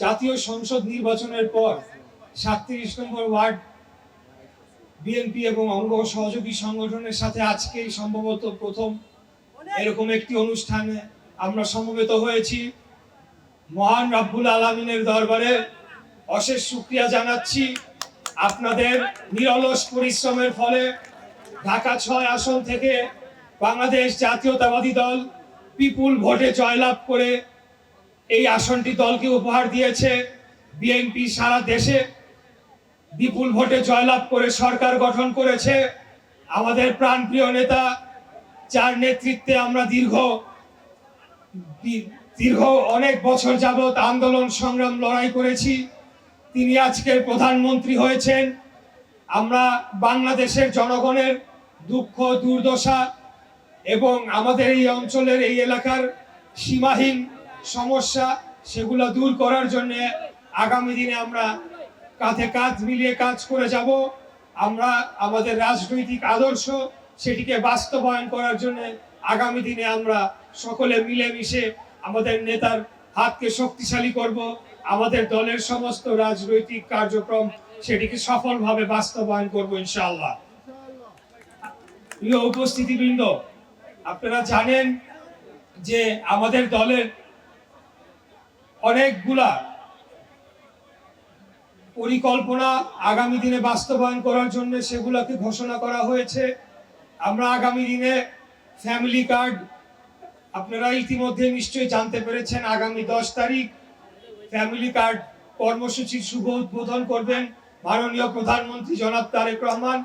জাতীয় সংসদ নির্বাচনের পর 37 নম্বর ওয়ার্ড বিএনপি এবং অঙ্গ সহযোগী সংগঠনের সাথে আজকেই সম্ভবত প্রথম এরকম একটি অনুষ্ঠানে আমরা সমবেত হয়েছি। মহান রব্বুল আলামিনের দরবারে অশেষ শুকরিয়া জানাচ্ছি। আপনাদের নিরলস পরিশ্রমের ফলে ঢাকা ৬ আসন থেকে বাংলাদেশ জাতীয়তাবাদী দল বিপুল ভোটে জয়লাভ করে এই আসনটি দলকে উপহার দিয়েছে। বিএনপি সারা দেশে বিপুল ভোটে জয়লাভ করে সরকার গঠন করেছে। আমাদের প্রাণপ্রিয় নেতা, যার নেতৃত্বে আমরা দীর্ঘ অনেক বছর যাবৎ আন্দোলন সংগ্রাম লড়াই করেছি, তিনি আজকের প্রধানমন্ত্রী হয়েছেন। আমরা বাংলাদেশের জনগণের দুঃখ দুর্দশা এবং আমাদের এই অঞ্চলের এই এলাকার সীমাহীন সমস্যা সেগুলো দূর করার জন্য আগামী দিনে আমরা কাঁধে কাঁধ মিলিয়ে কাজ করে যাব। আমরা আমাদের রাজনৈতিক আদর্শ সেটিকে বাস্তবায়ন করার জন্য আগামী দিনে আমরা সকলে মিলেমিশে আমাদের নেতার হাতকে শক্তিশালী করব। আমাদের দলের সমস্ত রাজনৈতিক কার্যক্রম সেটিকে সফলভাবে বাস্তবায়ন করব ইনশাআল্লাহ। প্রিয় উপস্থিতিবৃন্দ, আপনারা জানেন যে আমাদের দলের অনেকগুলা পরিকল্পনা আগামী দিনে বাস্তবায়ন করার জন্য সেগুলোকে ঘোষণা করা হয়েছে। আমরা আগামী দিনে ফ্যামিলি কার্ড, আপনারা ইতিমধ্যে নিশ্চয়ই জানতে পেরেছেন, আগামী 10 তারিখ ফ্যামিলি কার্ড কর্মসূচির শুভ উদ্বোধন করবেন মাননীয় প্রধানমন্ত্রী জনাব তারেক রহমান,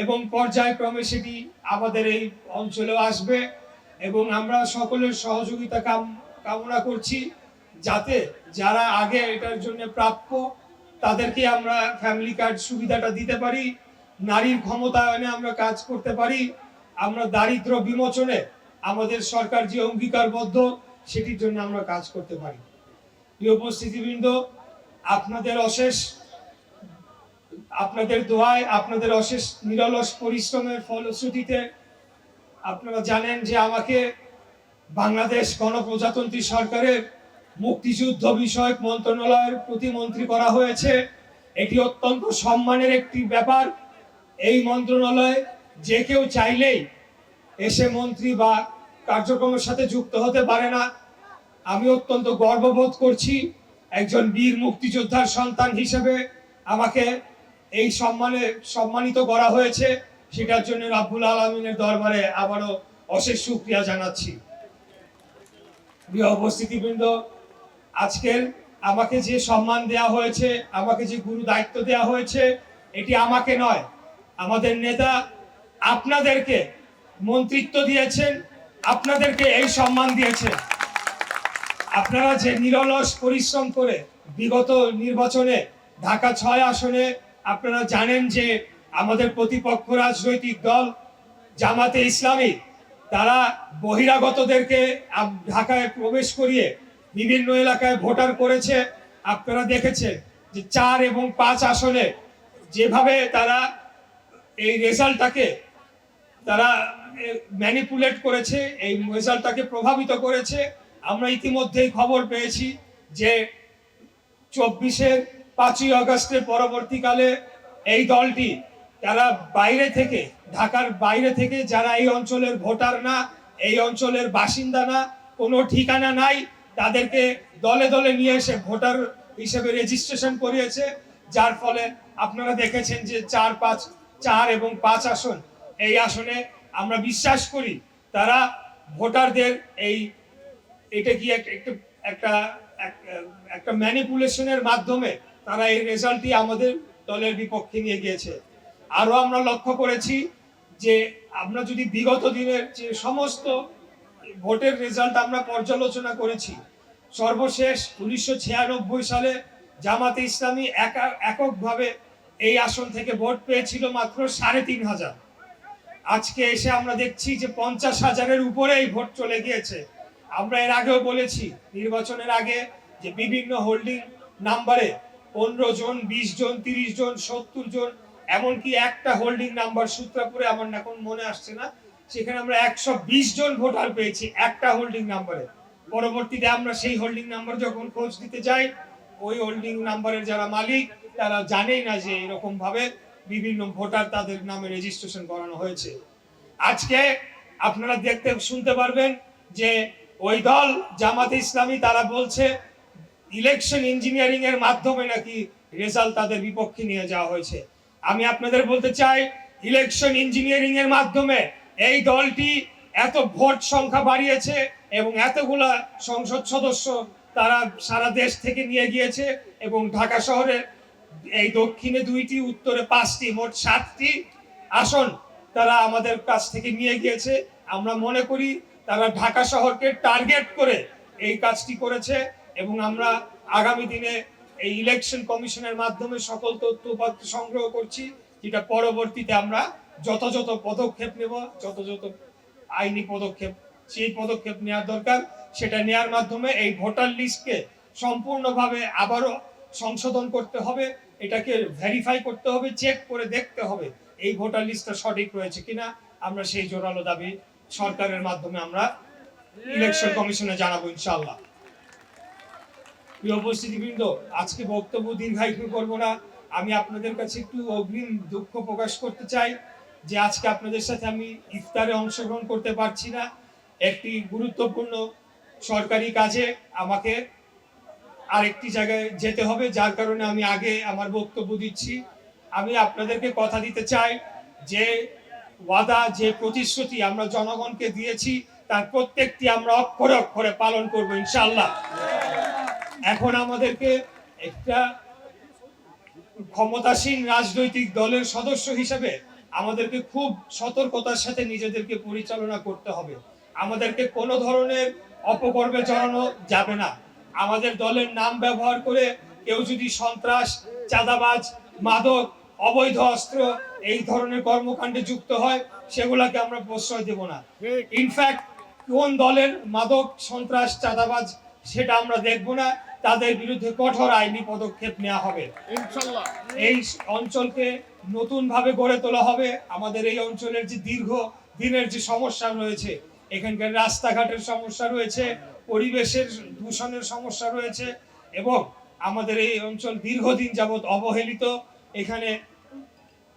এবং পর্যায়ক্রমে সেটি আমাদের এই অঞ্চলেও আসবে। এবং আমরা সকলের সহযোগিতা কামনা করছি, যাতে যারা আগে এটার জন্য প্রাপ্য তাদেরকে আমরা ফ্যামিলি কার্ড সুবিধাটা দিতে পারি, নারীর ক্ষমতায়নে আমরা কাজ করতে পারি, আমরা দারিদ্র বিমোচনে আমাদের সরকার যে অঙ্গীকারবদ্ধ সেটির জন্য আমরা কাজ করতে পারি। প্রিয় উপস্থিতিবৃন্দ, আপনাদের দোয়ায়, আপনাদের অশেষ নিরলস পরিশ্রমের ফলশ্রুতিতে আপনারা জানেন যে আমাকে বাংলাদেশ গণপ্রজাতন্ত্রী সরকারের মুক্তিযুদ্ধ বিষয়ক মন্ত্রণালয়ের প্রতিমন্ত্রী করা হয়েছে। এটি অত্যন্ত সম্মানের একটি ব্যাপার। এই মন্ত্রণালয়ে যে কেউ চাইলেই এসে মন্ত্রী বা কার্যক্রমের সাথে যুক্ত হতে পারে না। আমি অত্যন্ত গর্ববোধ করছি, একজন বীর মুক্তিযোদ্ধার সন্তান হিসেবে আমাকে এই সম্মানিত করা হয়েছে। সেটার জন্য রব্বুল আলামিনের দরবারে আবারও অশেষ শুকরিয়া জানাচ্ছি। প্রিয় উপস্থিতিবৃন্দ, আজকের আমাকে যে সম্মান দেয়া হয়েছে, আমাকে যে গুরু দায়িত্ব দেয়া হয়েছে, এটি আমাকে নয়, আমাদের নেতা আপনাদেরকে মন্ত্রিত্ব দিয়েছেন, আপনাদেরকে এই সম্মান দিয়েছেন। আপনারা যে নিরলস পরিশ্রম করে বিগত নির্বাচনে ঢাকা ৬ আসনে আপনারা জানেন যে আমাদের প্রতিপক্ষ রাজনৈতিক দল জামাতে ইসলামী, তারা বহিরাগতদেরকে ঢাকায় প্রবেশ করিয়ে বিভিন্ন এলাকায় ভোটার করেছে। আপনারা দেখেছেন যে ৪ এবং ৫ আসনে যেভাবে তারা এই রেজাল্টটাকে তারা ম্যানিপুলেট করেছে, এই রেজাল্টটাকে প্রভাবিত করেছে। আমরা ইতিমধ্যেই খবর পেয়েছি যে ২৪-এর ৫ই আগস্টের পরবর্তীকালে এই দলটি তারা বাইরে থেকে, ঢাকার বাইরে থেকে, যারা এই অঞ্চলের ভোটার না, এই অঞ্চলের বাসিন্দা না, কোনো ঠিকানা নাই, তাদেরকে দলে দলে নিয়ে এসে ভোটার হিসেবে রেজিস্ট্রেশন করিয়েছে। যার ফলে আপনারা দেখেছেন যে ৪ এবং ৫ আসন, এই আসনে আমরা বিশ্বাস করি তারা ভোটারদের এটা কি একটা ম্যানিপুলেশনের মাধ্যমে তারা এই রেজাল্টটি আমাদের দলের বিপক্ষে নিয়ে গিয়েছে। আরো আমরা লক্ষ্য করেছি যে আমরা যদি বিগত দিনের যে সমস্ত ভোটের রেজাল্ট আমরা পর্যালোচনা করেছি, সর্বশেষ 1996 সালে জামাতে ইসলামী এককভাবে এই আসন থেকে ভোট পেয়েছিল মাত্র ৩৫০০। আজকে এসে আমরা দেখছি যে ৫০,০০০-এর উপরে এই ভোট চলে গিয়েছে। আমরা এর আগেও বলেছি নির্বাচনের আগে যে বিভিন্ন হোল্ডিং নাম্বারে ১৫ জন, ২০ জন, ৩০ জন, ৭০ জন, এমনকি একটা হোল্ডিং নাম্বার সূত্রাপুরে, আমার এখন মনে আসছে না, সেখানে আমরা ১২০ জন ভোটার পেয়েছি একটা হোল্ডিং নাম্বারে। পরবর্তীতে আমরা সেই হোল্ডিং নাম্বার যখন খোঁজ দিতে যাই, ওই হোল্ডিং নাম্বারের যারা মালিক তারা জানেই না যে এরকম ভাবে বিভিন্ন ভোটার তাদের নামে রেজিস্ট্রেশন করানো হয়েছে। আজকে আপনারা দেখতে শুনতে পারবেন যে ওই দল জামাতে ইসলামী তারা বলছে ইলেকশন ইঞ্জিনিয়ারিং এর মাধ্যমে নাকি রেজাল্ট তাদের বিপক্ষে নিয়ে যাওয়া হয়েছে। আমি আপনাদের বলতে চাই, ইলেকশন ইঞ্জিনিয়ারিং এর মাধ্যমে এই দলটি এত ভোট সংখ্যা বাড়িয়েছে এবং এতগুলা সংসদ সদস্য তারা সারা দেশ থেকে নিয়ে গিয়েছে এবং ঢাকা শহরে এই দক্ষিণে 2টি, উত্তরে 5টি, মোট 7টি আসন তারা আমাদের কাছ থেকে নিয়ে গিয়েছে। আমরা মনে করি তারা ঢাকা শহরকে টার্গেট করে এই কাজটি করেছে এবং আমরা আগামী দিনে এই ইলেকশন কমিশনের মাধ্যমে সকল তথ্য সংগ্রহ করছি, যেটা পরবর্তীতে আমরা যথাযথ পদক্ষেপ নেব, যথাযথ আইনি পদক্ষেপ সেই পদক্ষেপ নেওয়ার দরকার সেটা নেওয়ার মাধ্যমে এই ভোটার লিস্টকে সম্পূর্ণভাবে আবারও সংশোধন করতে হবে, এটাকে ভেরিফাই করতে হবে, চেক করে দেখতে হবে এই ভোটার লিস্টটা সঠিক রয়েছে কিনা। আমরা সেই জোরালো দাবি সরকারের মাধ্যমে আমরা ইলেকশন কমিশনে জানাবো ইনশাআল্লাহ। প্রিয় উপস্থিতিবৃন্দ, আজকে বক্তব্য দীর্ঘায়িত করব না। আমি আপনাদের কাছে একটু অগ্রিম দুঃখ প্রকাশ করতে চাই যে আজকে আপনাদের সাথে আমি ইফতারে অংশগ্রহণ করতে পারছি না। একটি গুরুত্বপূর্ণ সরকারি কাজে আমাকে আরেকটি জায়গায় যেতে হবে, যার কারণে আমি আগে আমার বক্তব্য দিচ্ছি। আমি আপনাদেরকে কথা দিতে চাই যে ওয়াদা, যে প্রতিশ্রুতি আমরা জনগণকে দিয়েছি তার প্রত্যেকটি আমরা অক্ষরে অক্ষরে পালন করব ইনশাআল্লাহ। এখন আমাদেরকে একটা ক্ষমতাসীন রাজনৈতিক দলের সদস্য হিসেবে আমাদেরকে খুব সতর্কতার সাথে নিজেদেরকে পরিচালনা করতে হবে। আমাদেরকে কোনো ধরনের অপকর্মে জড়ানো যাবে না। আমাদের দলের নাম ব্যবহার করে কেউ যদি সন্ত্রাস, চাঁদাবাজ, মাদক, অবৈধ অস্ত্র এই ধরনের কর্মকাণ্ডে যুক্ত হয় সেগুলাকে আমরা প্রশ্রয় দেব না। ইনফ্যাক্ট কোন দলের মাদক, সন্ত্রাস, চাঁদাবাজ সেটা আমরা দেখব না, তাদের বিরুদ্ধে কঠোর আইনি পদক্ষেপ নেওয়া হবে ইনশাআল্লাহ। এই অঞ্চলকে নতুন ভাবে গড়ে তোলা হবে। আমাদের এই অঞ্চলের যে দীর্ঘ দিনের যে সমস্যা রয়েছে, এখানকার রাস্তাঘাটের সমস্যা রয়েছে, পরিবেশের দূষণের সমস্যা রয়েছে এবং আমাদের এই অঞ্চল দীর্ঘদিন যাবৎ অবহেলিত। এখানে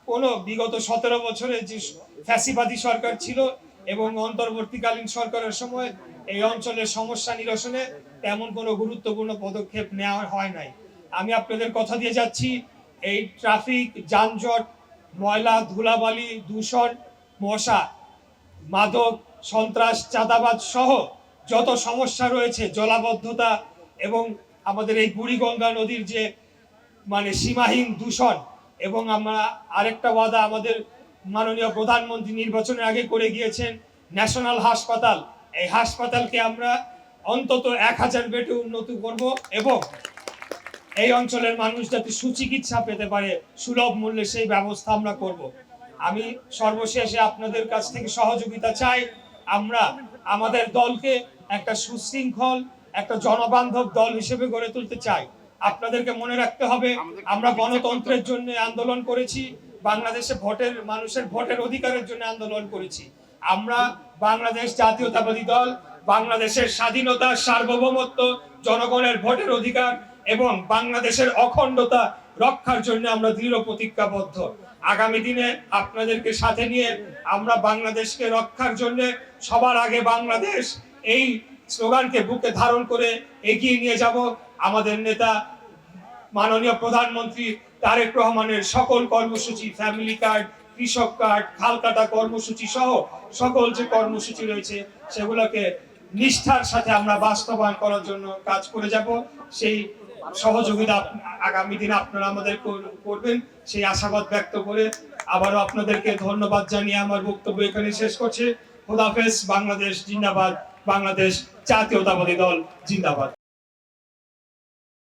কোনো বিগত 17 বছরে যে ফ্যাসিবাদী সরকার ছিল এবং অন্তর্বর্তীকালীন সরকারের সময় এই অঞ্চলের সমস্যা নিরসনে তেমন কোনো গুরুত্বপূর্ণ পদক্ষেপ নেওয়া হয় নাই। আমি আপনাদের কথা দিয়ে যাচ্ছি, এই ট্রাফিক, যানজট, ময়লা, ধুলাবালি, দূষণ, মশা, মাদক, সন্ত্রাস, চাঁদাবাজ সহ যত সমস্যা রয়েছে, জলাবদ্ধতা এবং আমাদের এই বুড়িগঙ্গা নদীর যে সীমাহীন দূষণ, এবং আমরা আরেকটা ওয়াদা আমাদের মাননীয় প্রধানমন্ত্রী নির্বাচনের আগে করে গিয়েছেন, ন্যাশনাল হাসপাতাল, এই হাসপাতালকে আমরা অন্তত 1000 বেডে উন্নত করব এবং এই অঞ্চলের মানুষ যাতে সুচিকিৎসা পেতে পারে সুলভ মূল্যে সেই ব্যবস্থা আমরা করব। আমি সর্বশেষে আপনাদের কাছ থেকে সহযোগিতা চাই। আমরা আমাদের দলকে একটা সুশৃঙ্খল, একটা জনবান্ধব দল হিসেবে গড়ে তুলতে চাই। আপনাদেরকে মনে রাখতে হবে, আমরা গণতন্ত্রের জন্য আন্দোলন করেছি, বাংলাদেশে মানুষের ভোটের অধিকারের জন্য আন্দোলন করেছি। আমরা বাংলাদেশ জাতীয়তাবাদী দল বাংলাদেশের স্বাধীনতা, সার্বভৌমত্ব, জনগণের ভোটের অধিকার এবং বাংলাদেশের অখণ্ডতা রক্ষার জন্য আমরা দৃঢ় প্রতিজ্ঞাবদ্ধ। আগামী দিনে আপনাদেরকে সাথে নিয়ে আমরা বাংলাদেশকে রক্ষার জন্য সবার আগে বাংলাদেশ এই স্লোগানকে বুকে ধারণ করে এগিয়ে নিয়ে যাব। আমাদের নেতা মাননীয় প্রধানমন্ত্রী তারেক রহমানের সকল কর্মসূচি, ফ্যামিলি কার্ড, কৃষক কার্ড, খালকাটা কর্মসূচি সহ সকল যে কর্মসূচি রয়েছে সেগুলোকে নিষ্ঠার সাথে আমরা বাস্তবায়ন করার জন্য কাজ করে যাব। সেই সহযোগিতা আগামী দিনে আপনারা আমাদের করবেন সেই আশাবাদ ব্যক্ত করে আবারও আপনাদেরকে ধন্যবাদ জানিয়ে আমার বক্তব্য এখানে শেষ করছি। খোদাফেজ। বাংলাদেশ জিন্দাবাদ, বাংলাদেশ জাতীয়তাবাদী দল জিন্দাবাদ।